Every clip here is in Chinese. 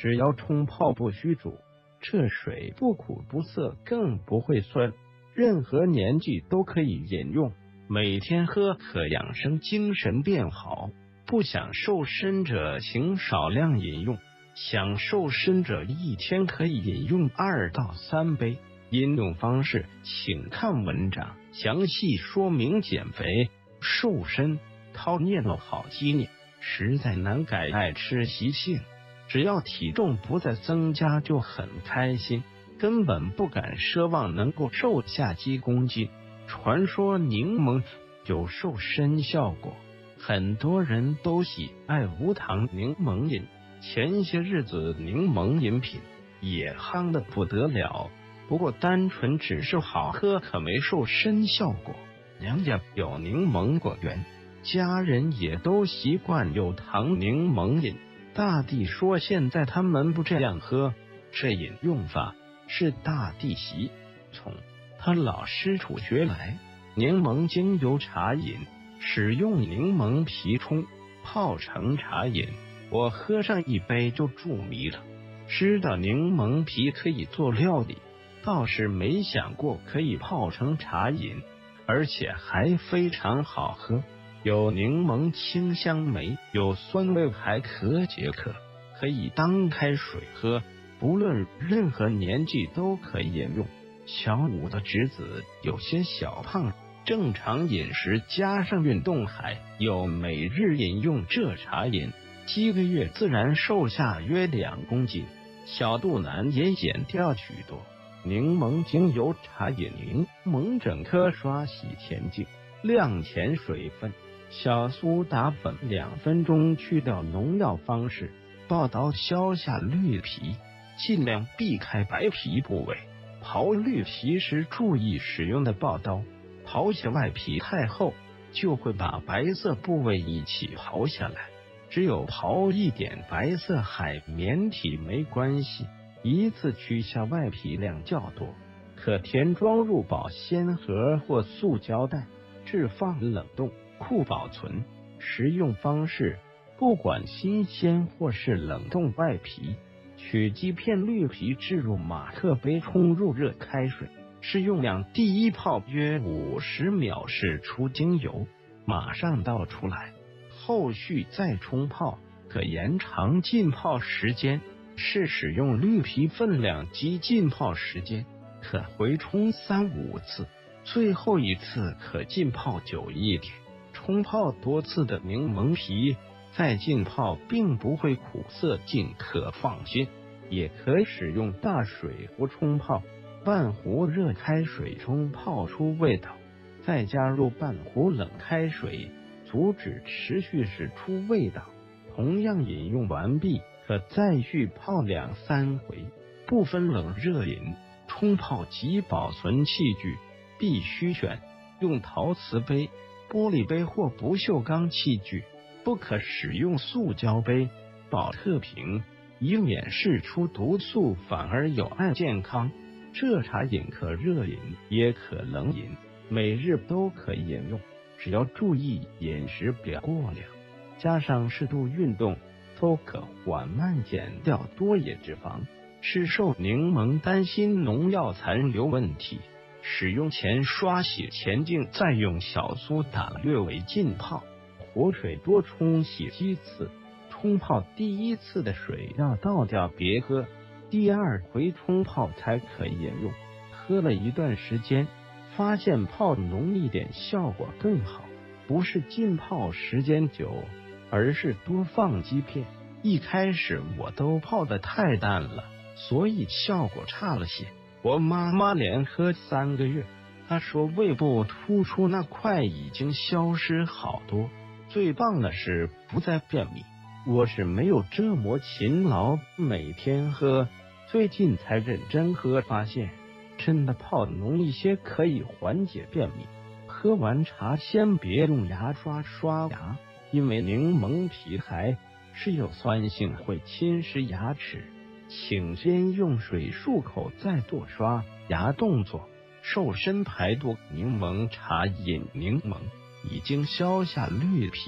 只要冲泡不虚煮，这水不苦不涩，更不会酸，任何年纪都可以饮用。每天喝可养生精神变好。不想瘦身者请少量饮用，想瘦身者一天可以饮用2到3杯。饮用方式请看文章，详细说明减肥瘦身叨念了好几年，实在难改爱吃习性，只要体重不再增加就很开心，根本不敢奢望能够瘦下几公斤。传说柠檬有瘦身效果，很多人都喜爱无糖柠檬饮，前些日子柠檬饮品也夯得不得了，不过单纯只是好喝，可没瘦身效果。娘家有柠檬果园，家人也都习惯有糖柠檬饮。大弟说现在他们不这样喝，这饮用法是大弟媳从他老师处学来。柠檬精油茶饮，使用柠檬皮冲泡成茶饮，我喝上一杯就入迷了。知道柠檬皮可以做料理，倒是没想过可以泡成茶饮，而且还非常好喝，有柠檬清香梅，有酸味，还可解渴，可以当开水喝，不论任何年纪都可以饮用。小五的侄子有些小胖，正常饮食加上运动，还有每日饮用这茶饮，几个月自然瘦下约2公斤，小肚腩也减掉许多。柠檬精油茶饮，柠檬整颗刷洗前净，晾前水分，小苏打粉2分钟，去掉农药方式，刨刀削下绿皮，尽量避开白皮部位。刨绿皮时注意使用的刨刀，刨下外皮太厚，就会把白色部位一起刨下来。只有刨一点白色海绵体没关系，一次取下外皮量较多，可填装入保鲜盒或塑胶袋，置放冷冻库保存。食用方式不管新鲜或是冷冻外皮，取几片绿皮置入马克杯，冲入热开水，适用量第一泡约50秒释出精油，马上倒出来，后续再冲泡，可延长浸泡时间。是使用绿皮分量及浸泡时间，可回冲3-5次，最后一次可浸泡久一点。冲泡多次的柠檬皮再浸泡并不会苦涩，尽可放心。也可以使用大水壶冲泡，半壶热开水中泡出味道，再加入半壶冷开水，阻止持续释出味道。同样饮用完毕，可再续泡2-3回。不分冷热饮，冲泡及保存器具必须选用陶瓷杯、玻璃杯或不锈钢器具，不可使用塑胶杯、保特瓶，以免释出毒素，反而有害健康。这茶饮可热饮也可冷饮，每日都可以饮用，只要注意饮食别过量，加上适度运动，都可缓慢减掉多野脂肪。吃瘦柠檬担心农药残留问题，使用前刷洗前净，再用小苏打略为浸泡，活水多冲洗几次。冲泡第1次的水要倒掉别喝，第2回冲泡才可以饮用。喝了一段时间，发现泡浓一点效果更好，不是浸泡时间久，而是多放几片。一开始我都泡得太淡了，所以效果差了些。我妈妈连喝3个月，她说胃部突出那块已经消失好多，最棒的是不再便秘。我是没有这么勤劳每天喝，最近才认真喝，发现真的泡浓一些可以缓解便秘。喝完茶先别用牙刷刷牙，因为柠檬皮还是有酸性，会侵蚀牙齿，请先用水漱口再做刷牙动作。瘦身排毒柠檬茶饮，柠檬已经削下绿皮，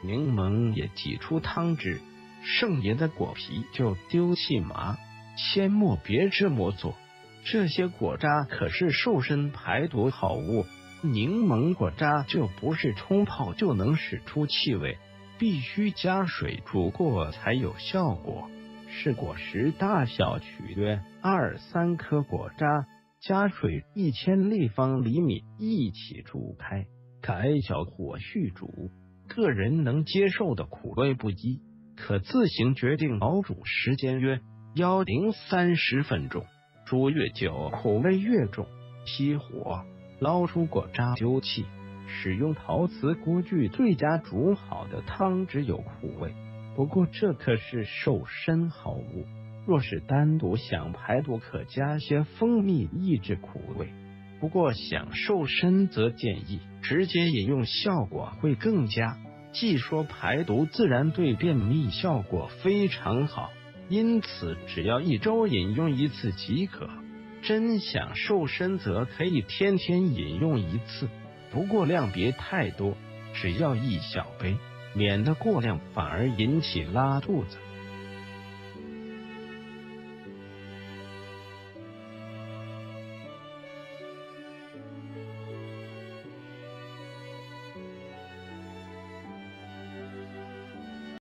柠檬也挤出汤汁，剩爷的果皮就丢弃麻，千莫别这么做。这些果渣可是瘦身排毒好物，柠檬果渣就不是冲泡就能使出气味，必须加水煮过才有效果。是果实大小取约2-3颗果渣，加水1000立方厘米一起煮开，改小火续煮。个人能接受的苦味不一，可自行决定。熬煮时间约10-30分钟，煮越久口味越重。熄火，捞出果渣丢弃。使用陶瓷锅具最佳，煮好的汤只有苦味。不过这可是瘦身好物，若是单独想排毒，可加些蜂蜜抑制苦味。不过想瘦身则建议直接饮用，效果会更佳。既说排毒，自然对便秘效果非常好，因此只要1周饮用1次即可。真想瘦身则可以天天饮用1次，不过量别太多，只要1小杯，免得过量反而引起拉肚子。